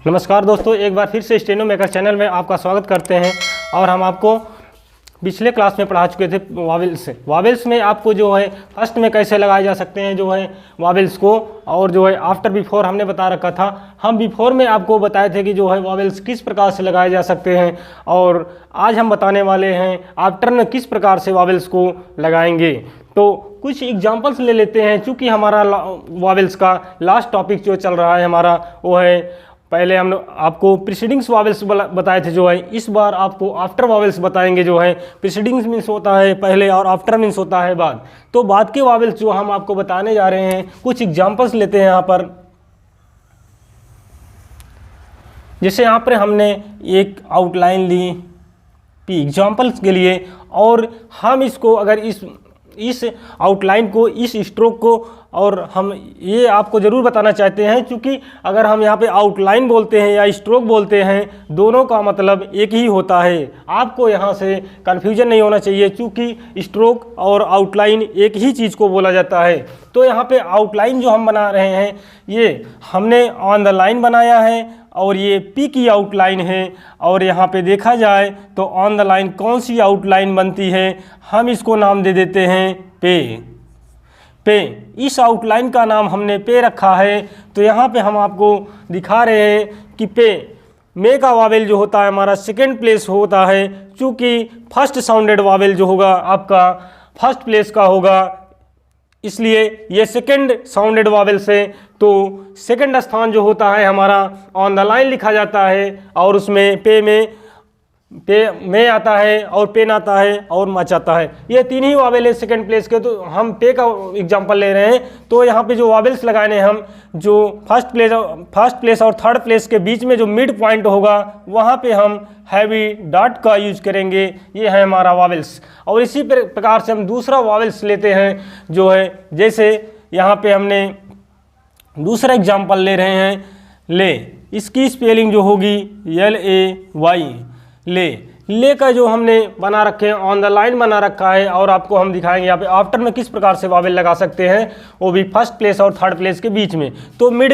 नमस्कार दोस्तों, एक बार फिर से स्टेनो मेकर चैनल में आपका स्वागत करते हैं। और हम आपको पिछले क्लास में पढ़ा चुके थे वावेल्स में आपको जो है फर्स्ट में कैसे लगाए जा सकते हैं जो है वावेल्स को, और जो है आफ्टर बिफोर हमने बता रखा था। हम बिफोर में आपको बताए थे कि जो है वावेल्स किस प्रकार से लगाए जा सकते हैं, और आज हम बताने वाले हैं आफ्टर में किस प्रकार से वावेल्स को लगाएंगे। तो कुछ एग्जांपल्स ले लेते हैं, चूँकि हमारा वावेल्स का लास्ट टॉपिक जो चल रहा है हमारा वो है, पहले हम आपको प्रीसीडिंग्स वावेल्स बताए थे जो है, इस बार आपको आफ्टर वावेल्स बताएंगे जो है। प्रीसीडिंग्स मीन्स होता है पहले और आफ्टर मीन्स होता है बाद। तो बाद के वावेल्स जो हम आपको बताने जा रहे हैं, कुछ एग्जांपल्स लेते हैं यहाँ पर। जैसे यहाँ पर हमने एक आउटलाइन ली एग्जांपल्स के लिए, और हम इसको अगर इस आउटलाइन को, इस स्ट्रोक को, और हम ये आपको ज़रूर बताना चाहते हैं, क्योंकि अगर हम यहाँ पे आउटलाइन बोलते हैं या स्ट्रोक बोलते हैं, दोनों का मतलब एक ही होता है। आपको यहाँ से कन्फ्यूजन नहीं होना चाहिए, क्योंकि स्ट्रोक और आउटलाइन एक ही चीज़ को बोला जाता है। तो यहाँ पे आउटलाइन जो हम बना रहे हैं, ये हमने ऑन द लाइन बनाया है, और ये पी की आउटलाइन है। और यहाँ पे देखा जाए तो ऑन द लाइन कौन सी आउटलाइन बनती है, हम इसको नाम दे देते हैं पे। इस आउटलाइन का नाम हमने पे रखा है। तो यहाँ पे हम आपको दिखा रहे हैं कि पे में का वावेल जो होता है हमारा सेकेंड प्लेस होता है, चूँकि फर्स्ट साउंडेड वावेल जो होगा आपका फर्स्ट प्लेस का होगा, इसलिए ये सेकेंड साउंडेड वावेल से। तो सेकेंड स्थान जो होता है हमारा ऑन द लाइन लिखा जाता है, और उसमें पे में आता है, और पेन आता है, और मच आता है। ये तीन ही वावेल है सेकेंड प्लेस के। तो हम पे का एग्जांपल ले रहे हैं। तो यहाँ पे जो वावेल्स लगाने हम, जो फर्स्ट प्लेस और थर्ड प्लेस के बीच में जो मिड पॉइंट होगा, वहाँ पे हम हैवी डॉट का यूज करेंगे। ये है हमारा वावेल्स। और इसी प्रकार से हम दूसरा वावेल्स लेते हैं जो है, जैसे यहाँ पे हमने दूसरा एग्जाम्पल ले रहे हैं ले। इसकी स्पेलिंग जो होगी LAY, ले का जो हमने बना रखे हैं, ऑन द लाइन बना रखा है। और आपको हम दिखाएंगे यहाँ पे आफ्टर में किस प्रकार से वावेल लगा सकते हैं, वो भी फर्स्ट प्लेस और थर्ड प्लेस के बीच में। तो मिड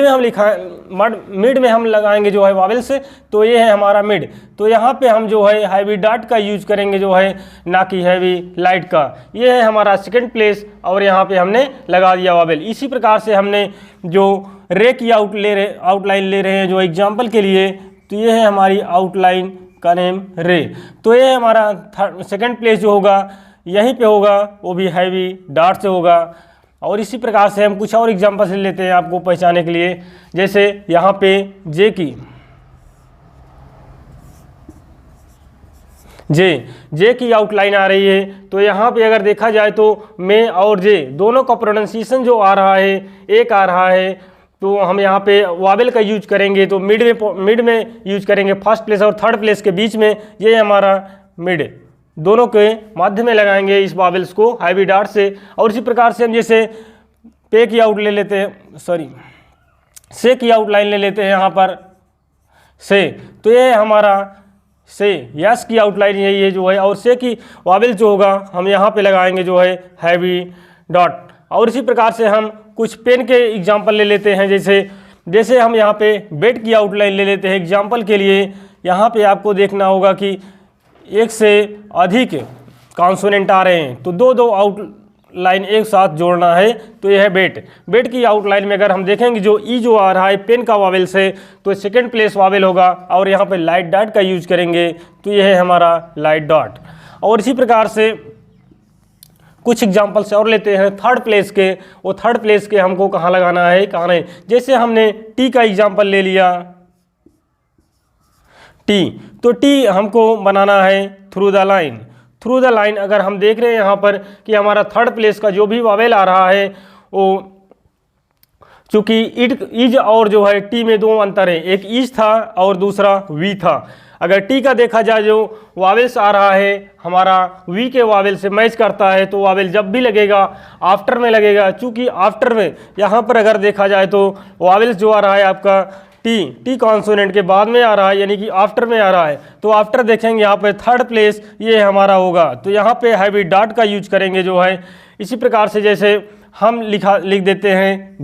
में हम लगाएंगे जो है वावेल से। तो ये है हमारा मिड। तो यहाँ पे हम जो है हैवी डॉट का यूज करेंगे जो है, ना कि हैवी लाइट का। ये है हमारा सेकेंड प्लेस, और यहाँ पे हमने लगा दिया वावेल। इसी प्रकार से हमने जो रे की आउटलाइन ले रहे हैं जो एग्जाम्पल के लिए, तो ये है हमारी आउटलाइन का नेम रे। तो ये हमारा सेकंड प्लेस जो होगा यहीं पे होगा, वो भी हैवी डॉट से होगा। और इसी प्रकार से हम कुछ और एग्जांपल्स ले लेते हैं आपको पहचाने के लिए। जैसे यहाँ पे जे की आउटलाइन आ रही है। तो यहाँ पे अगर देखा जाए तो मे और जे दोनों का प्रोनाउंसिएशन जो आ रहा है एक आ रहा है। तो हम यहाँ पे वावेल का यूज करेंगे, तो मिड में यूज करेंगे, फर्स्ट प्लेस और थर्ड प्लेस के बीच में। ये हमारा मिड, दोनों के माध्यम में लगाएंगे इस वावेल्स को हैवी डॉट से। और इसी प्रकार से हम जैसे पे की आउट ले लेते हैं, से की आउटलाइन ले लेते हैं यहाँ पर से। तो ये हमारा से, यस की आउटलाइन यही है जो है। और से की वावेल जो होगा हम यहाँ पे लगाएंगे जो है हैवी डॉट। और इसी प्रकार से हम कुछ पेन के एग्जाम्पल ले लेते हैं। जैसे हम यहाँ पे बेट की आउटलाइन ले लेते हैं एग्जाम्पल के लिए। यहाँ पे आपको देखना होगा कि एक से अधिक कॉन्सोनेंट आ रहे हैं, तो दो आउटलाइन एक साथ जोड़ना है। तो यह है बेट की आउटलाइन में अगर हम देखेंगे जो ई जो आ रहा है पेन का वावेल से, तो सेकेंड प्लेस वावेल होगा, और यहाँ पे लाइट डॉट का यूज करेंगे। तो यह है हमारा लाइट डॉट। और इसी प्रकार से कुछ एग्जाम्पल्स और लेते हैं थर्ड प्लेस के। वो थर्ड प्लेस के हमको कहाँ लगाना है, कहाँ नहीं। जैसे हमने टी का एग्जाम्पल ले लिया, टी। तो टी हमको बनाना है थ्रू द लाइन। अगर हम देख रहे हैं यहाँ पर कि हमारा थर्ड प्लेस का जो भी वावेल आ रहा है, वो चूँकि इज और जो है टी में दो अंतर है, एक इज था और दूसरा वी था। अगर टी का देखा जाए जो वावेल्स आ रहा है हमारा वी के वावेल से मैच करता है, तो वावेल जब भी लगेगा आफ्टर में लगेगा। चूँकि आफ्टर में यहाँ पर अगर देखा जाए तो वावेल्स जो आ रहा है आपका टी कॉन्सोनेंट के बाद में आ रहा है, यानी कि आफ्टर में आ रहा है। तो आफ्टर देखेंगे यहाँ पे थर्ड प्लेस ये हमारा होगा। तो यहाँ पे हैवी डॉट का यूज करेंगे जो है। इसी प्रकार से जैसे हम लिख देते हैं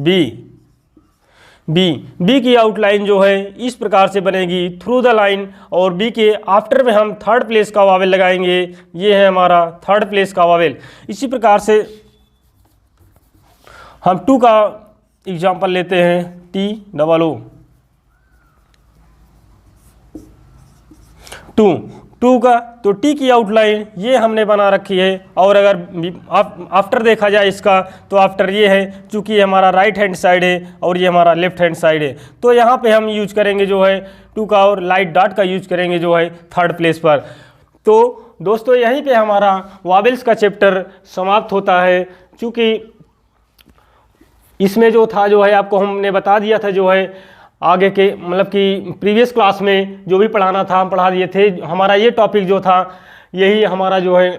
बी की आउटलाइन जो है इस प्रकार से बनेगी, थ्रू द लाइन, और बी के आफ्टर में हम थर्ड प्लेस का वावेल लगाएंगे, ये है हमारा थर्ड प्लेस का वावेल। इसी प्रकार से हम टू का एग्जाम्पल लेते हैं, टी डबल ओ, टू का, तो टी की आउटलाइन ये हमने बना रखी है, और अगर आफ्टर देखा जाए इसका तो आफ्टर ये है, चूँकि ये हमारा राइट हैंड साइड है और ये हमारा लेफ्ट हैंड साइड है, तो यहाँ पे हम यूज करेंगे जो है टू का, और लाइट डॉट का यूज करेंगे जो है थर्ड प्लेस पर। तो दोस्तों यहीं पे हमारा वावेल्स का चैप्टर समाप्त होता है। चूँकि इसमें जो था जो है आपको हमने बता दिया था जो है आगे के मतलब कि प्रीवियस क्लास में जो भी पढ़ाना था हम पढ़ा दिए थे। हमारा ये टॉपिक जो था यही हमारा जो है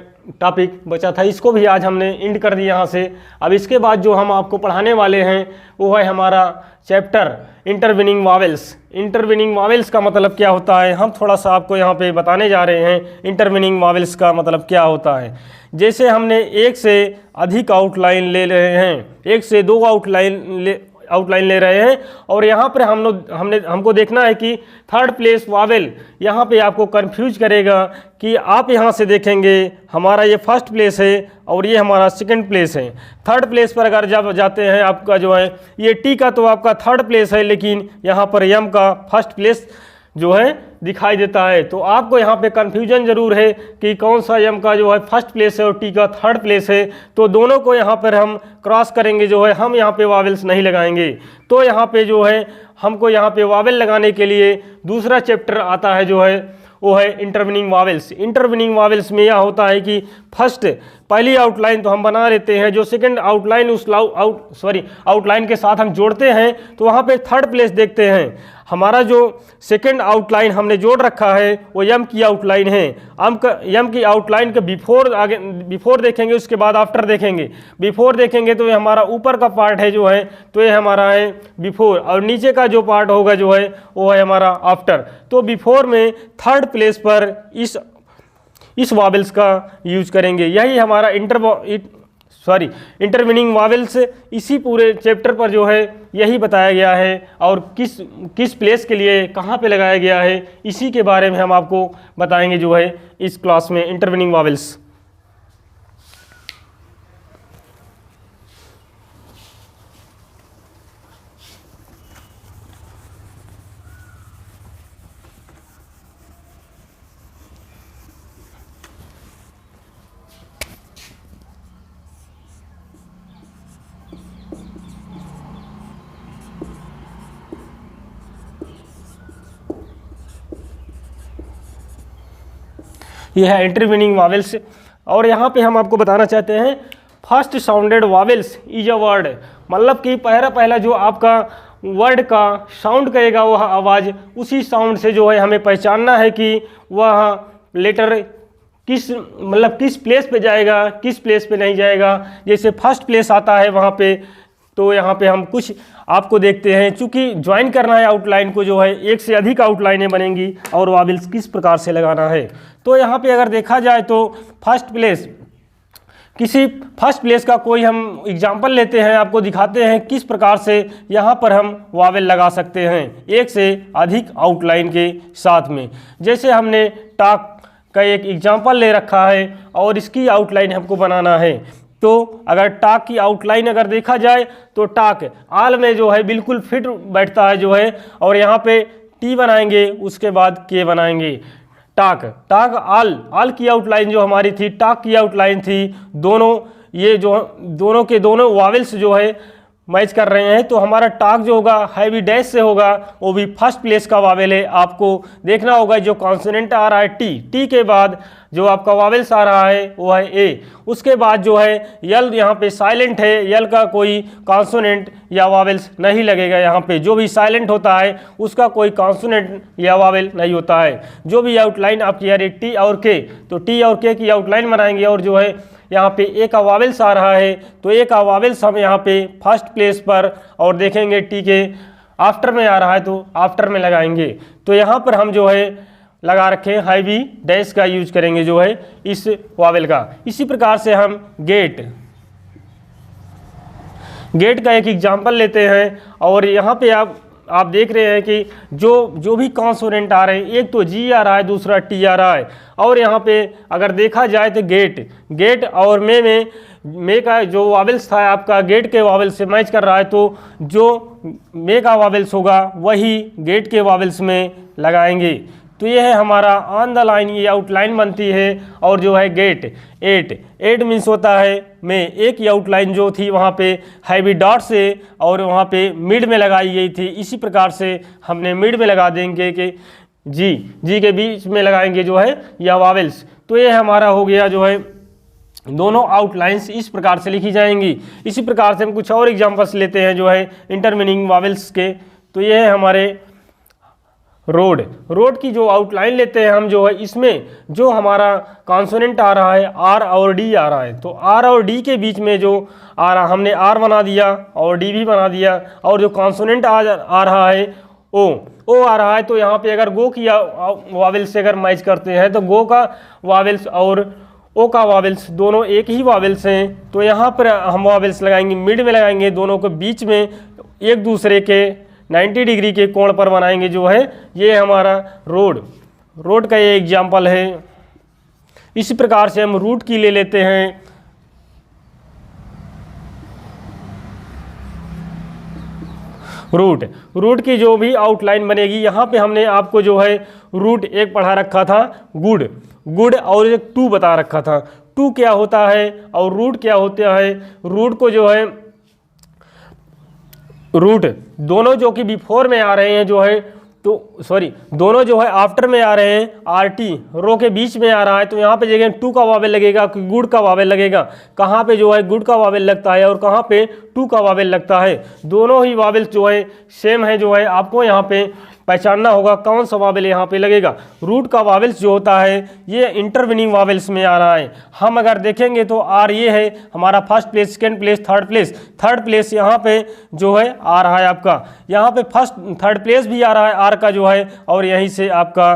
टॉपिक बचा था, इसको भी आज हमने एंड कर दिया यहाँ से। अब इसके बाद जो हम आपको पढ़ाने वाले हैं वो है हमारा chapter intervening vowels. Intervening vowels का मतलब क्या होता है, हम थोड़ा सा आपको यहाँ पे बताने जा रहे हैं इंटरविनिंग वावेल्स का मतलब क्या होता है। जैसे हमने एक से अधिक आउटलाइन ले रहे हैं, एक से दो आउटलाइन ले रहे हैं, और यहाँ पर हमको देखना है कि थर्ड प्लेस वावेल यहाँ पे आपको कंफ्यूज करेगा कि आप यहाँ से देखेंगे हमारा ये फर्स्ट प्लेस है और ये हमारा सेकंड प्लेस है। थर्ड प्लेस पर अगर जब जाते हैं आपका जो है ये टी का तो आपका थर्ड प्लेस है, लेकिन यहाँ पर यम का फर्स्ट प्लेस जो है दिखाई देता है। तो आपको यहाँ पे कन्फ्यूजन जरूर है कि कौन सा यम का जो है फर्स्ट प्लेस है और टी का थर्ड प्लेस है, तो दोनों को यहाँ पर हम क्रॉस करेंगे जो है, हम यहाँ पे वावेल्स नहीं लगाएंगे। तो यहाँ पे जो है हमको यहाँ पे वावेल लगाने के लिए दूसरा चैप्टर आता है जो है वो है इंटरविनिंग वावेल्स। इंटरविनिंग वावेल्स में यह होता है कि फर्स्ट पहली आउटलाइन तो हम बना लेते हैं, जो सेकंड आउटलाइन उस आउटलाइन के साथ हम जोड़ते हैं तो वहाँ पे थर्ड प्लेस देखते हैं। हमारा जो सेकंड आउटलाइन हमने जोड़ रखा है वो यम की आउटलाइन है। यम की आउटलाइन के बिफोर देखेंगे, उसके बाद आफ्टर देखेंगे। बिफोर देखेंगे तो ये हमारा ऊपर का पार्ट है जो है, तो ये हमारा है बिफोर, और नीचे का जो पार्ट होगा जो है वो है हमारा आफ्टर। तो बिफोर में थर्ड प्लेस पर इस वावेल्स का यूज करेंगे। यही हमारा इंटरविनिंग वावेल्स इसी पूरे चैप्टर पर जो है यही बताया गया है, और किस प्लेस के लिए कहाँ पे लगाया गया है इसी के बारे में हम आपको बताएंगे जो है इस क्लास में इंटरविनिंग वावेल्स। ये है इंटरविनिंग वावेल्स, और यहाँ पे हम आपको बताना चाहते हैं first sounded vowels is a word, मतलब कि पहला जो आपका वर्ड का साउंड करेगा वह आवाज़, उसी साउंड से जो है हमें पहचानना है कि वह लेटर किस प्लेस पे जाएगा, किस प्लेस पे नहीं जाएगा। जैसे फर्स्ट प्लेस आता है वहाँ पे, तो यहाँ पे हम कुछ आपको देखते हैं। चूँकि ज्वाइन करना है आउटलाइन को जो है, एक से अधिक आउटलाइनें बनेंगी और वावेल्स किस प्रकार से लगाना है। तो यहाँ पे अगर देखा जाए तो फर्स्ट प्लेस का कोई हम एग्जाम्पल लेते हैं, आपको दिखाते हैं किस प्रकार से यहाँ पर हम वावेल लगा सकते हैं एक से अधिक आउटलाइन के साथ में। जैसे हमने टाक का एक एग्जाम्पल ले रखा है और इसकी आउटलाइन हमको बनाना है। तो अगर टाक की आउटलाइन अगर देखा जाए तो टाक आल में जो है बिल्कुल फिट बैठता है जो है, और यहाँ पे टी बनाएंगे, उसके बाद के बनाएंगे। टाक आल की आउटलाइन जो हमारी थी, टाक की आउटलाइन थी, दोनों के दोनों वावेल्स जो है मैच कर रहे हैं। तो हमारा टाक जो होगा हैवी डैश से होगा, वो भी फर्स्ट प्लेस का वावेल है। आपको देखना होगा जो कॉन्सोनेंट आ रहा है टी के बाद जो आपका वावेल्स आ रहा है वो है ए। उसके बाद जो है यल यहाँ पे साइलेंट है, यल का कोई कॉन्सोनेंट या वावेल्स नहीं लगेगा। यहाँ पे जो भी साइलेंट होता है उसका कोई कॉन्सोनेंट या वावेल नहीं होता है। जो भी आउटलाइन आपकी आ रही टी और के, तो टी और के की आउटलाइन बनाएंगे, और जो है यहाँ पे ए का वावेल्स आ रहा है तो ए का वावेल्स हम यहाँ पे फर्स्ट प्लेस पर, और देखेंगे टी के आफ्टर में आ रहा है तो आफ्टर में लगाएंगे। तो यहाँ पर हम जो है लगा रखे हैं हैवी डैश का यूज करेंगे जो है इस वावेल का। इसी प्रकार से हम गेट का एक एग्जाम्पल लेते हैं और यहाँ पे आप देख रहे हैं कि जो भी कॉन्सोनेंट आ रहे हैं, एक तो जी आ रहा है, दूसरा टी आ रहा है। और यहाँ पे अगर देखा जाए तो गेट और मे का जो वावेल्स था आपका गेट के वावेल से मैच कर रहा है, तो जो मे का वावेल्स होगा वही गेट के वावेल्स में लगाएंगे। तो ये है हमारा ऑन द लाइन, ये आउटलाइन बनती है। और जो है गेट 8 मीन्स होता है में एक ही आउटलाइन जो थी वहाँ पे हैवी डॉट से और वहाँ पे मिड में लगाई गई थी। इसी प्रकार से हमने मिड में लगा देंगे कि जी के बीच में लगाएंगे जो है या वावेल्स। तो ये हमारा हो गया जो है दोनों आउटलाइंस इस प्रकार से लिखी जाएंगी। इसी प्रकार से हम कुछ और एग्जांपल्स लेते हैं जो है इंटरमीनिंग वावेल्स के। तो ये है हमारे रोड की जो आउटलाइन लेते हैं हम, जो है इसमें जो हमारा कॉन्सोनेंट आ रहा है आर और डी आ रहा है। तो आर और डी के बीच में जो आ रहा, हमने आर बना दिया और डी भी बना दिया। और जो कॉन्सोनेंट आ रहा है ओ आ रहा है, तो यहाँ पे अगर गो की वावेल्स से अगर मैच करते हैं तो गो का वावेल्स और ओ का वावेल्स दोनों एक ही वावेल्स हैं। तो यहाँ पर हम वावेल्स लगाएंगे, मिड में लगाएंगे, दोनों के बीच में एक दूसरे के 90 डिग्री के कोण पर बनाएंगे जो है ये हमारा रोड का ये एग्जाम्पल है। इसी प्रकार से हम रूट की ले लेते हैं। रूट की जो भी आउटलाइन बनेगी, यहाँ पे हमने आपको जो है रूट एक पढ़ा रखा था गुड और एक टू बता रखा था। टू क्या होता है और रूट क्या होता है। रूट को जो है रूट दोनों जो कि बिफोर में आ रहे हैं जो है, तो सॉरी दोनों जो है आफ्टर में आ रहे हैं, आर टी रो के बीच में आ रहा है। तो यहाँ पे जगह टू का वावेल लगेगा कि गुड का वावेल लगेगा। कहाँ पे जो है गुड का वावेल लगता है और कहाँ पे टू का वावेल लगता है। दोनों ही वावेल्स जो है सेम है, जो है आपको यहाँ पे पहचानना होगा कौन सा वावेल यहाँ पे लगेगा। रूट का वावेल्स जो होता है ये इंटरविनिंग वावेल्स में आ रहा है। हम अगर देखेंगे तो आर ये है हमारा first place, second place, third place यहाँ पे जो है आ रहा है आपका। यहाँ पे थर्ड प्लेस भी आ रहा है आर का जो है, और यहीं से आपका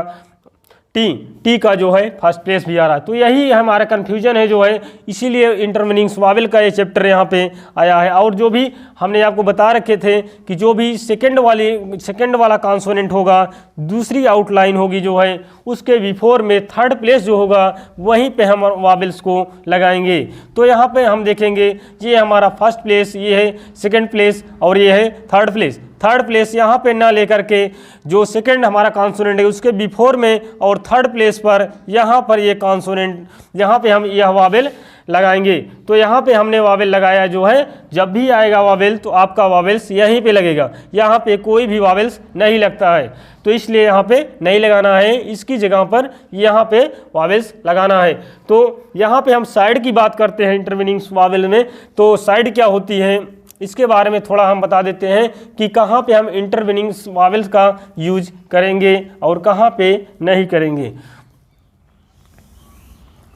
टी का जो है फर्स्ट प्लेस भी आ रहा है। तो यही हमारा कन्फ्यूजन है जो है, इसीलिए इंटरमीनिंग वावेल का ये चैप्टर यहाँ पे आया है। और जो भी हमने आपको बता रखे थे कि जो भी सेकंड वाला कॉन्सोनेंट होगा, दूसरी आउटलाइन होगी जो है, उसके बिफोर में थर्ड प्लेस जो होगा वहीं पे हम वावेल्स को लगाएंगे। तो यहाँ पे हम देखेंगे ये हमारा फर्स्ट प्लेस, ये है सेकेंड प्लेस और ये है थर्ड प्लेस यहाँ पे ना लेकर के जो सेकंड हमारा कॉन्सोनेंट है उसके बिफोर में और थर्ड प्लेस पर यहाँ पर ये कॉन्सोनेंट, यहाँ पे हम यह वावेल लगाएंगे। तो यहाँ पे हमने वावेल लगाया जो है, जब भी आएगा वावेल तो आपका वावेल्स यहीं पे लगेगा, यहाँ पे कोई भी वावेल्स नहीं लगता है। तो इसलिए यहाँ पे नहीं लगाना है, इसकी जगह पर यहाँ पे वावेल्स लगाना है। तो यहाँ पे हम साइड की बात करते हैं इंटरमीनिंग वावेल में। तो साइड क्या होती है इसके बारे में थोड़ा हम बता देते हैं कि कहाँ पे हम इंटरमीनिंग वावेल्स का यूज करेंगे और कहाँ पे नहीं करेंगे।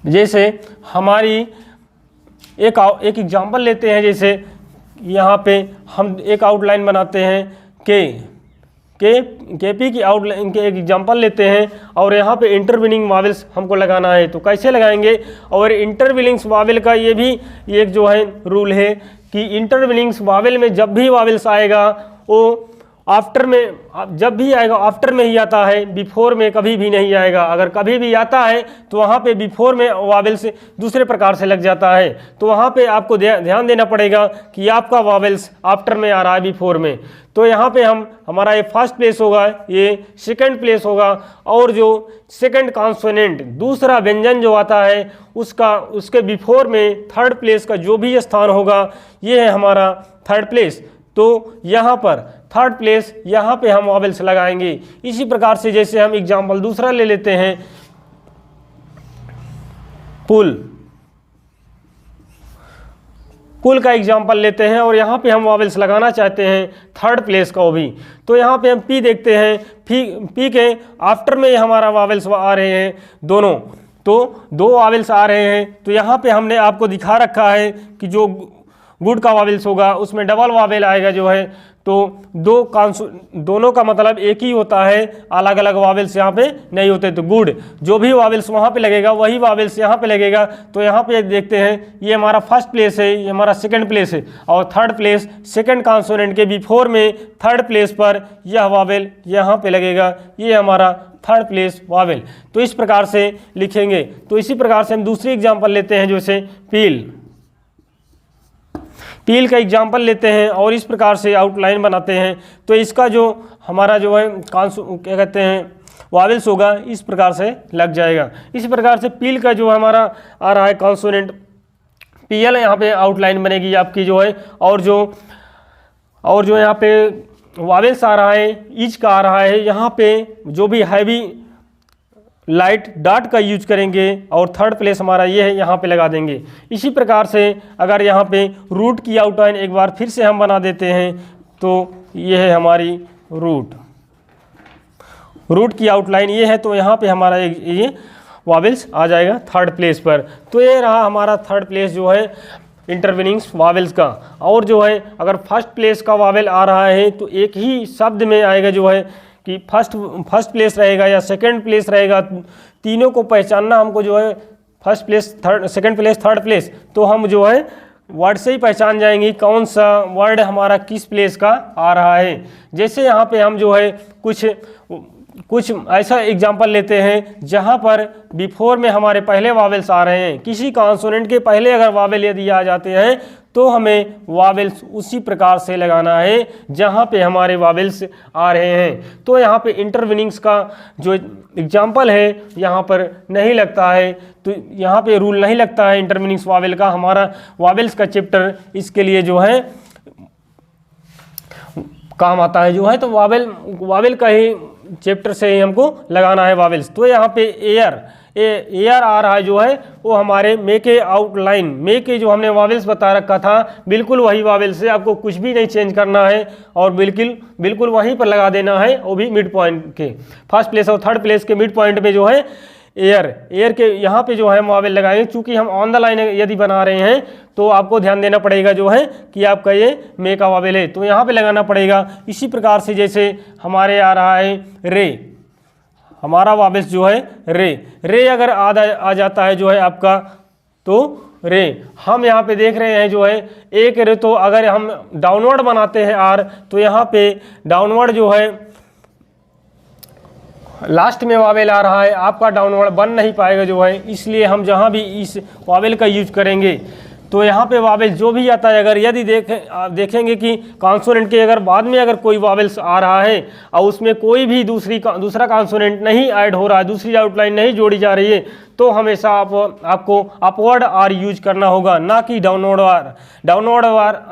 जैसे हमारी एक एग्जांपल लेते हैं, जैसे यहाँ पे हम एक आउटलाइन बनाते हैं केपी की आउटलाइन के एक एग्जांपल लेते हैं और यहाँ पे इंटरमीनिंग वावेल्स हमको लगाना है। तो कैसे लगाएंगे, और इंटरमीनिंग वावेल का ये भी एक जो है रूल है कि इंटरमीनिंग वावेल में जब भी वावेल्स आएगा वो आफ्टर में, जब भी आएगा आफ्टर में ही आता है, बिफोर में कभी भी नहीं आएगा। अगर कभी भी आता है तो वहाँ पे बिफोर में वावेल्स दूसरे प्रकार से लग जाता है। तो वहाँ पे आपको ध्यान देना पड़ेगा कि आपका वावेल्स आफ्टर में आ रहा है बिफोर में। तो यहाँ पे हमारा ये फर्स्ट प्लेस होगा, ये सेकंड प्लेस होगा, और जो सेकंड कॉन्सोनेंट दूसरा व्यंजन जो आता है उसके बिफोर में थर्ड प्लेस का जो भी स्थान होगा ये है हमारा थर्ड प्लेस। तो यहाँ पर थर्ड प्लेस यहाँ पे हम वावेल्स लगाएंगे। इसी प्रकार से जैसे हम एग्जाम्पल दूसरा ले लेते हैं, पुल का एग्जाम्पल लेते हैं और यहाँ पे हम वावेल्स लगाना चाहते हैं थर्ड प्लेस का भी। तो यहाँ पे हम पी देखते हैं, पी के आफ्टर में हमारा वावेल्स आ रहे हैं दोनों, तो दो वावेल्स आ रहे हैं। तो यहाँ पे हमने आपको दिखा रखा है कि जो गुड का वावेल्स होगा उसमें डबल वावेल आएगा जो है। तो दोनों का मतलब एक ही होता है, अलग अलग वावेल्स यहाँ पे नहीं होते। तो गुड, जो भी वावेल्स वहाँ पे लगेगा वही वावेल्स यहाँ पे लगेगा। तो यहाँ पे देखते हैं, ये हमारा फर्स्ट प्लेस है, ये हमारा सेकंड प्लेस है, और थर्ड प्लेस सेकंड कॉन्सोनेंट के बिफोर में थर्ड प्लेस पर यह वावेल यहाँ पे लगेगा, ये हमारा थर्ड प्लेस वावेल। तो इस प्रकार से लिखेंगे। तो इसी प्रकार से हम दूसरी एग्जाम्पल लेते हैं, जैसे पील का एग्जाम्पल लेते हैं और इस प्रकार से आउटलाइन बनाते हैं। तो इसका जो हमारा जो है क्या कहते हैं वावेल्स होगा, इस प्रकार से लग जाएगा। इसी प्रकार से पील का जो हमारा आ रहा है कॉन्सोनेंट पीएल, यहाँ पे आउटलाइन बनेगी आपकी जो है, और जो यहाँ पे वावेल्स आ रहा है, ईच का आ रहा है, यहाँ पे जो भी हैवी लाइट डॉट का यूज करेंगे और थर्ड प्लेस हमारा ये है, यहाँ पे लगा देंगे। इसी प्रकार से अगर यहाँ पे रूट की आउटलाइन एक बार फिर से हम बना देते हैं, तो ये है हमारी रूट की आउटलाइन ये है। तो यहाँ पे हमारा ये वावेल्स आ जाएगा थर्ड प्लेस पर। तो ये रहा हमारा थर्ड प्लेस जो है इंटरवेनिंग्स वावेल्स का। और जो है अगर फर्स्ट प्लेस का वावेल आ रहा है तो एक ही शब्द में आएगा, जो है कि फर्स्ट प्लेस रहेगा या सेकंड प्लेस रहेगा, तीनों को पहचानना हमको जो है, first place second place third place, तो हम जो है वर्ड से ही पहचान जाएंगे कौन सा वर्ड हमारा किस प्लेस का आ रहा है। जैसे यहाँ पे हम जो है कुछ ऐसा एग्जाम्पल लेते हैं जहाँ पर बिफोर में हमारे पहले वावेल्स आ रहे हैं। किसी कॉन्सोनेंट के पहले अगर वावेल यदि आ जाते हैं तो हमें वावेल्स उसी प्रकार से लगाना है जहाँ पे हमारे वावेल्स आ रहे हैं। तो यहाँ पे इंटरवेनिंग्स का जो एग्जाम्पल है यहाँ पर नहीं लगता है, तो यहाँ पे रूल नहीं लगता है इंटरवेनिंग्स वावेल का। हमारा वावेल्स का चैप्टर इसके लिए जो है काम आता है जो है, तो वावेल का ही चैप्टर से ही हमको लगाना है वावेल्स। तो यहाँ पे एयर आ रहा है जो है, वो हमारे मे के आउटलाइन, मे के जो हमने वावेल्स बता रखा था बिल्कुल वही वावेल्स है, आपको कुछ भी नहीं चेंज करना है और बिल्कुल वहीं पर लगा देना है, वो भी मिड पॉइंट के फर्स्ट प्लेस और थर्ड प्लेस के मिड पॉइंट में जो है एयर के यहाँ पे जो है हम वावेल लगाएंगे। चूंकि हम ऑन द लाइन यदि बना रहे हैं तो आपको ध्यान देना पड़ेगा जो है कि आपका ये मे का वावेल है, तो यहाँ पे लगाना पड़ेगा। इसी प्रकार से जैसे हमारे आ रहा है रे, हमारा वावेल्स जो है रे अगर आ जाता है जो है आपका, तो रे हम यहाँ पे देख रहे हैं जो है एक रे, तो अगर हम डाउनवर्ड बनाते हैं आर, तो यहाँ पे डाउनवर्ड जो है लास्ट में वावेल आ रहा है, आपका डाउनवर्ड बन नहीं पाएगा जो है, इसलिए हम जहाँ भी इस वावेल का यूज करेंगे तो यहाँ पे वावेल जो भी आता है, अगर यदि देखेंगे कि कॉन्सोनेंट के अगर बाद में अगर कोई वावेल्स आ रहा है और उसमें कोई भी दूसरा कॉन्सोनेंट नहीं ऐड हो रहा है, दूसरी आउटलाइन नहीं जोड़ी जा रही है, तो हमेशा आपको अपवर्ड आर यूज करना होगा, ना कि डाउनवर्ड आर।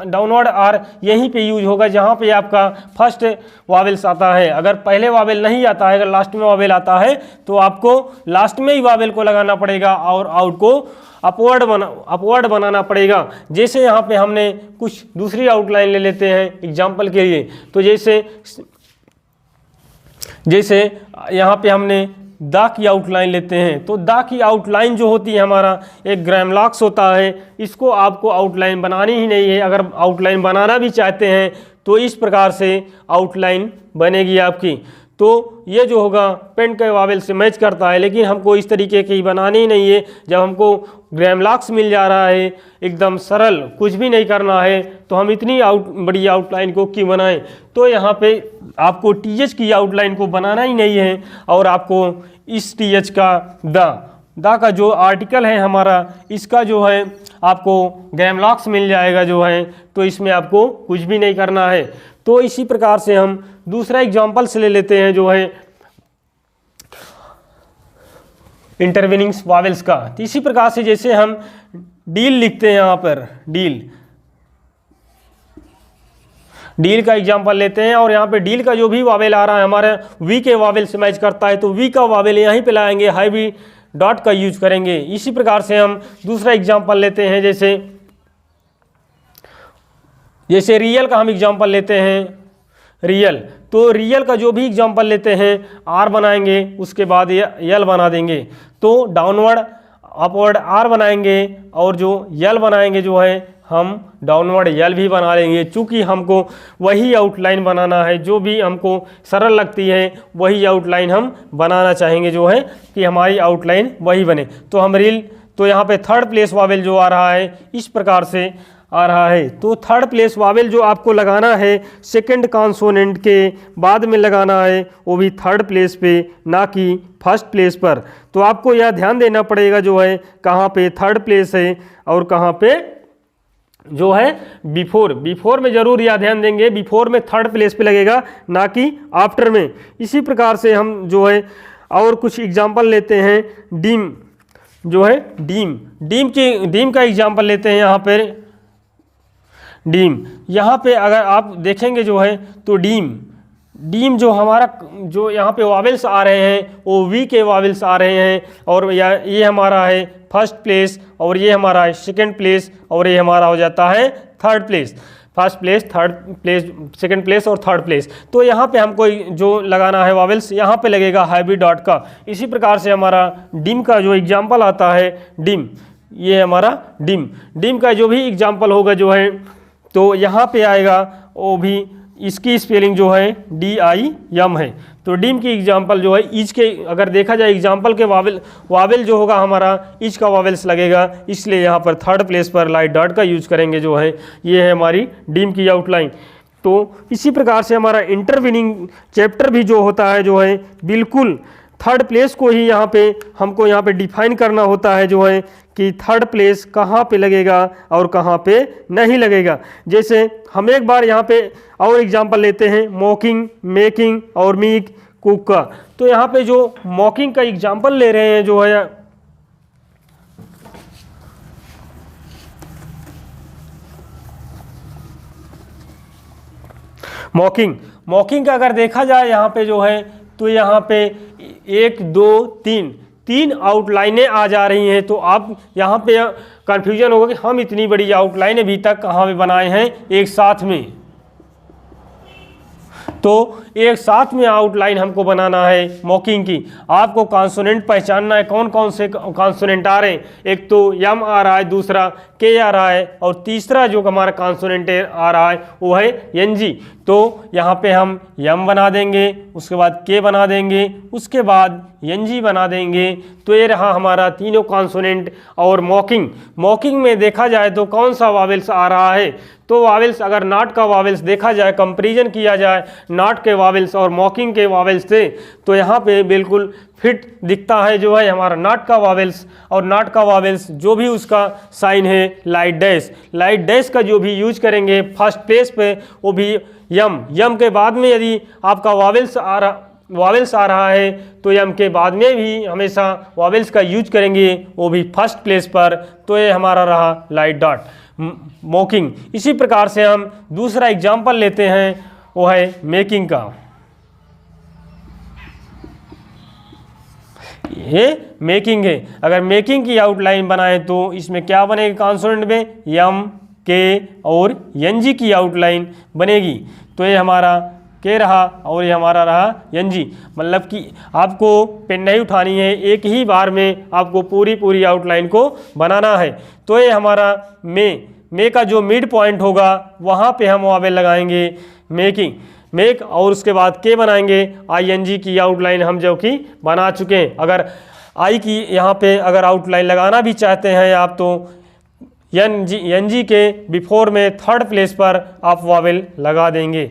डाउनवर्ड आर यहीं पे यूज होगा जहाँ पे आपका फर्स्ट वावेल्स आता है। अगर पहले वावेल नहीं आता है, अगर लास्ट में वावेल आता है, तो आपको लास्ट में ही वावेल को लगाना पड़ेगा और आउट को अपवर्ड बनाना पड़ेगा। जैसे यहाँ पे हमने कुछ दूसरी आउटलाइन ले लेते हैं एग्जाम्पल के लिए, तो जैसे यहाँ पे हमने दा की आउटलाइन लेते हैं, तो दा की आउटलाइन जो होती है हमारा एक ग्रामलॉक्स होता है, इसको आपको आउटलाइन बनानी ही नहीं है। अगर आउटलाइन बनाना भी चाहते हैं तो इस प्रकार से आउटलाइन बनेगी आपकी। तो ये जो होगा पेंट के वावेल से मैच करता है, लेकिन हमको इस तरीके की बनानी ही नहीं है। जब हमको ग्रामलॉक्स मिल जा रहा है, एकदम सरल, कुछ भी नहीं करना है, तो हम इतनी बड़ी आउटलाइन को क्यों बनाएं। तो यहाँ पे आपको टीएच की आउटलाइन को बनाना ही नहीं है, और आपको इस टीएच का दा का जो आर्टिकल है हमारा, इसका जो है आपको ग्रामलॉक्स मिल जाएगा जो है, तो इसमें आपको कुछ भी नहीं करना है। तो इसी प्रकार से हम दूसरा एग्जाम्पल से ले लेते हैं जो है इंटरवेनिंग्स वावेल्स का। तो इसी प्रकार से जैसे हम डील लिखते हैं, यहाँ पर डील का एग्जाम्पल लेते हैं, और यहाँ पे डील का जो भी वावेल आ रहा है हमारे वी के वावेल से मैच करता है, तो वी का वावेल यहीं पे लाएंगे, हैवी डॉट का यूज करेंगे। इसी प्रकार से हम दूसरा एग्जाम्पल लेते हैं, जैसे रियल का हम एग्जाम्पल लेते हैं रियल। तो रियल का जो भी एग्जाम्पल लेते हैं आर बनाएंगे, उसके बाद यल बना देंगे, तो डाउनवर्ड अपवर्ड आर बनाएंगे, और जो यल बनाएंगे जो है हम डाउनवर्ड यल भी बना लेंगे। चूँकि हमको वही आउटलाइन बनाना है जो भी हमको सरल लगती है, वही आउटलाइन हम बनाना चाहेंगे, जो है कि हमारी आउटलाइन वही बने। तो हम तो यहाँ पे थर्ड प्लेस वावेल जो आ रहा है इस प्रकार से आ रहा है। तो थर्ड प्लेस वावेल जो आपको लगाना है सेकंड कॉन्सोनेंट के बाद में लगाना है, वो भी थर्ड प्लेस पे, ना कि फर्स्ट प्लेस पर। तो आपको यह ध्यान देना पड़ेगा जो है कहाँ पे थर्ड प्लेस है और कहाँ पे जो है बिफोर में ज़रूर यह ध्यान देंगे, बिफोर में थर्ड प्लेस पे लगेगा, ना कि आफ्टर में। इसी प्रकार से हम जो है और कुछ एग्जाम्पल लेते हैं। डीम जो है डीम का एग्जाम्पल लेते हैं। यहाँ पर डीम, यहाँ पे अगर आप देखेंगे जो है तो डीम जो हमारा जो यहाँ पे वावेल्स आ रहे हैं वो वी के वावेल्स आ रहे हैं, और ये हमारा है फर्स्ट प्लेस, और ये हमारा है सेकंड प्लेस, और ये हमारा हो जाता है third place. First place, third place, second place और थर्ड प्लेस। तो यहाँ पे हमको जो लगाना है वावेल्स, यहाँ पे लगेगा हैवी डॉट का। इसी प्रकार से हमारा डिम का जो एग्जाम्पल आता है डिम, ये हमारा डिम का जो भी एग्जाम्पल होगा जो है तो यहाँ पे आएगा, वो भी इसकी स्पेलिंग जो है DIM है। तो डिम की एग्जाम्पल जो है ईच के, अगर देखा जाए एग्जाम्पल के वावेल जो होगा हमारा ईच का वावेल्स लगेगा, इसलिए यहाँ पर थर्ड प्लेस पर लाइट डॉट का यूज करेंगे जो है। ये है हमारी डिम की आउटलाइन। तो इसी प्रकार से हमारा इंटरवीनिंग चैप्टर भी जो होता है जो है बिल्कुल थर्ड प्लेस को ही यहाँ पे हमको यहाँ पे डिफाइन करना होता है जो है कि थर्ड प्लेस कहाँ पे लगेगा और कहाँ पे नहीं लगेगा। जैसे हम एक बार यहाँ पे और एग्जांपल लेते हैं मॉकिंग, मेकिंग और मीक, कुक का। तो यहाँ पे जो मॉकिंग का एग्जांपल ले रहे हैं जो है, मॉकिंग का अगर देखा जाए यहाँ पे जो है तो यहाँ पे 1 2 3 आउटलाइनें आ जा रही हैं। तो आप यहाँ पे कन्फ्यूजन होगा कि हम इतनी बड़ी आउटलाइन अभी तक कहाँ पे बनाए हैं एक साथ में। तो एक साथ में आउटलाइन हमको बनाना है मॉकिंग की। आपको कॉन्सोनेंट पहचानना है, कौन कौन से कॉन्सोनेंट आ रहे हैं। एक तो यम आ रहा है, दूसरा के आ रहा है, और तीसरा जो हमारा कॉन्सोनेंट आ रहा है वो है एनजी। तो यहाँ पे हम यम बना देंगे, उसके बाद के बना देंगे, उसके बाद एनजी बना देंगे। तो ये रहा हमारा तीनों कॉन्सोनेंट। और मॉकिंग में देखा जाए तो कौन सा वावेल्स आ रहा है, तो वावेल्स अगर नॉट का वावेल्स देखा जाए, कंपैरिजन किया जाए नॉट के वावेल्स और मॉकिंग के वावेल्स से, तो यहाँ पे बिल्कुल फिट दिखता है जो है हमारा नॉट का वावेल्स। और नॉट का वावेल्स जो भी उसका साइन है लाइट डैश का जो भी यूज करेंगे फर्स्ट प्लेस पे, वो भी यम के बाद में यदि आपका वावेल्स आ रहा है तो यम के बाद में भी हमेशा वावेल्स का यूज करेंगे, वो भी फर्स्ट प्लेस पर। तो ये हमारा रहा लाइट डॉट मॉकिंग। इसी प्रकार से हम दूसरा एग्जाम्पल लेते हैं, वो है मेकिंग का। ये मेकिंग है। अगर मेकिंग की आउटलाइन बनाए तो इसमें क्या बनेगा, कॉन्सोनेंट में यम, के और एनजी की आउटलाइन बनेगी। तो ये हमारा के रहा और ये हमारा रहा एनजी। मतलब कि आपको पेन नहीं उठानी है, एक ही बार में आपको पूरी आउटलाइन को बनाना है। तो ये हमारा मे का जो मिड पॉइंट होगा वहाँ पे हम वावेल लगाएंगे मेक, और उसके बाद के बनाएंगे। ING की आउटलाइन हम जो कि बना चुके हैं। अगर आई की यहाँ पे अगर आउटलाइन लगाना भी चाहते हैं आप, तो NG के बिफोर में थर्ड प्लेस पर आप वावेल लगा देंगे।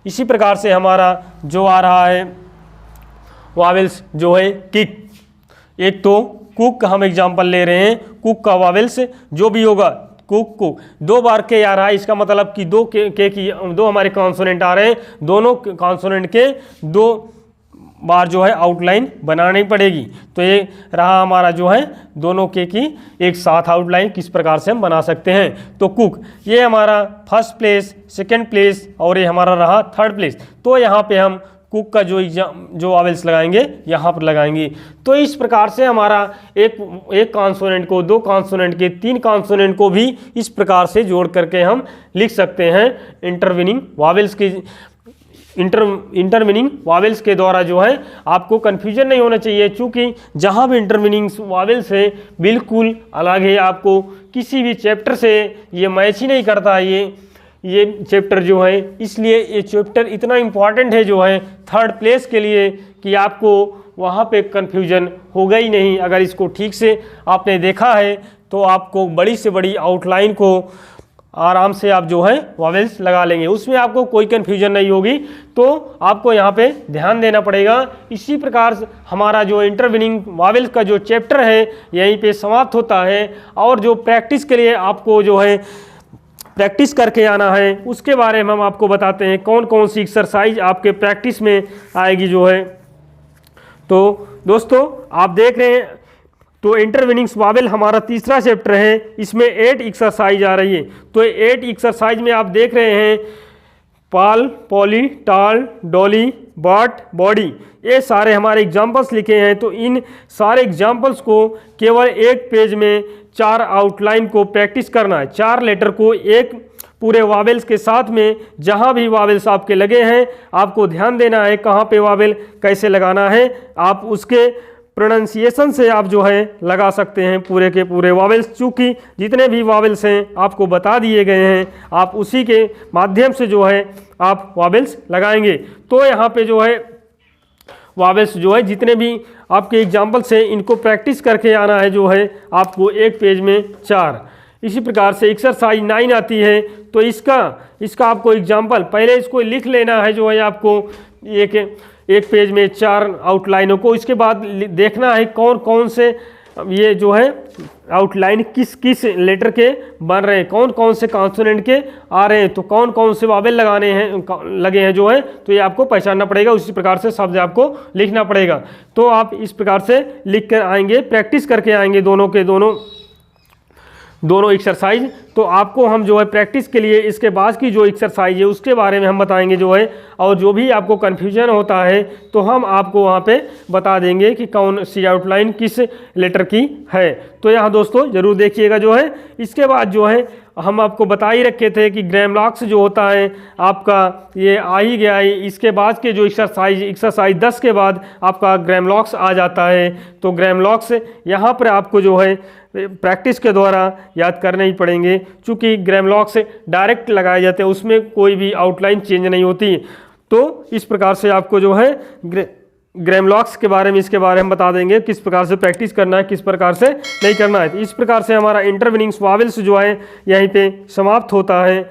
इसी प्रकार से हमारा जो आ रहा है वावेल्स जो है किक। एक तो कुक का हम एग्जांपल ले रहे हैं, कुक का वावेल्स जो भी होगा कुक 2 बार के आ रहा है, इसका मतलब कि दो हमारे कॉन्सोनेंट आ रहे हैं, दोनों कॉन्सोनेंट के 2 बार जो है आउटलाइन बनानी पड़ेगी। तो ये रहा हमारा जो है दोनों के की एक साथ आउटलाइन किस प्रकार से हम बना सकते हैं। तो कुक ये हमारा फर्स्ट प्लेस, सेकंड प्लेस और ये हमारा रहा थर्ड प्लेस। तो यहाँ पे हम कुक का जो वावेल्स लगाएंगे यहाँ पर लगाएंगे। तो इस प्रकार से हमारा एक कॉन्सोनेंट को, 2 कॉन्सोनेंट के, 3 कॉन्सोनेंट को भी इस प्रकार से जोड़ करके हम लिख सकते हैं इंटरवीनिंग वावेल्स की। इंटरमीनिंग वावेल्स के द्वारा जो है आपको कन्फ्यूजन नहीं होना चाहिए, चूँकि जहाँ भी इंटरमीनिंग वावेल्स है बिल्कुल अलग है, आपको किसी भी चैप्टर से ये मैच ही नहीं करता ये चैप्टर जो है। इसलिए ये चैप्टर इतना इम्पॉर्टेंट है जो है थर्ड प्लेस के लिए कि आपको वहाँ पे कन्फ्यूजन होगा ही नहीं। अगर इसको ठीक से आपने देखा है तो आपको बड़ी से बड़ी आउटलाइन को आराम से आप जो है वावेल्स लगा लेंगे, उसमें आपको कोई कन्फ्यूजन नहीं होगी। तो आपको यहाँ पे ध्यान देना पड़ेगा। इसी प्रकार से हमारा जो इंटरमीनिंग वावेल्स का जो चैप्टर है यहीं पे समाप्त होता है। और जो प्रैक्टिस के लिए आपको जो है प्रैक्टिस करके आना है उसके बारे में हम आपको बताते हैं कौन कौन सी एक्सरसाइज आपके प्रैक्टिस में आएगी जो है। तो दोस्तों आप देख रहे हैं तो इंटरमीनिंग वावेल हमारा तीसरा चैप्टर है, इसमें 8 एक्सरसाइज आ रही है। तो 8 एक्सरसाइज में आप देख रहे हैं पाल, पॉली, टाल, डॉली, बट, बॉडी, ये सारे हमारे एग्जाम्पल्स लिखे हैं। तो इन सारे एग्जाम्पल्स को केवल एक पेज में 4 आउटलाइन को प्रैक्टिस करना है। 4 लेटर को एक पूरे वावेल्स के साथ में जहाँ भी वावेल्स आपके लगे हैं आपको ध्यान देना है कहाँ पे वावेल कैसे लगाना है। आप उसके प्रोनाउंसिएशन से आप जो है लगा सकते हैं पूरे के पूरे वावेल्स, चूँकि जितने भी वावेल्स हैं आपको बता दिए गए हैं, आप उसी के माध्यम से जो है आप वावेल्स लगाएंगे। तो यहाँ पे जो है वावेल्स जो है जितने भी आपके एग्जाम्पल्स हैं इनको प्रैक्टिस करके आना है जो है आपको एक पेज में 4। इसी प्रकार से एक्सरसाइज 9 आती है। तो इसका आपको एग्जाम्पल पहले इसको लिख लेना है जो है आपको एक पेज में 4 आउटलाइनों को। इसके बाद देखना है कौन कौन से ये जो है आउटलाइन किस किस लेटर के बन रहे हैं, कौन कौन से कॉन्सोनेंट के आ रहे हैं, तो कौन कौन से वावेल लगे हैं जो है, तो ये आपको पहचानना पड़ेगा। उसी प्रकार से शब्द आपको लिखना पड़ेगा। तो आप इस प्रकार से लिख कर आएंगे, प्रैक्टिस करके आएंगे दोनों एक्सरसाइज। तो आपको हम जो है प्रैक्टिस के लिए इसके बाद की जो एक्सरसाइज है उसके बारे में हम बताएंगे जो है, और जो भी आपको कन्फ्यूजन होता है तो हम आपको वहाँ पे बता देंगे कि कौन सी आउटलाइन किस लेटर की है। तो यहाँ दोस्तों ज़रूर देखिएगा जो है। इसके बाद जो है हम आपको बता ही रखे थे कि ग्रामलॉक्स जो होता है आपका ये आ ही गया है। इसके बाद के जो एक्सरसाइज 10 के बाद आपका ग्रामलॉक्स आ जाता है। तो ग्रामलॉक्स यहाँ पर आपको जो है प्रैक्टिस के द्वारा याद करने ही पड़ेंगे, चूँकि ग्रामलॉक्स डायरेक्ट लगाए जाते हैं, उसमें कोई भी आउटलाइन चेंज नहीं होती। तो इस प्रकार से आपको जो है ग्रामलॉक्स के बारे में इसके बारे में बता देंगे किस प्रकार से प्रैक्टिस करना है, किस प्रकार से नहीं करना है। तो इस प्रकार से हमारा इंटरमीनिंग वावेल्स जो है यहीं पे समाप्त होता है।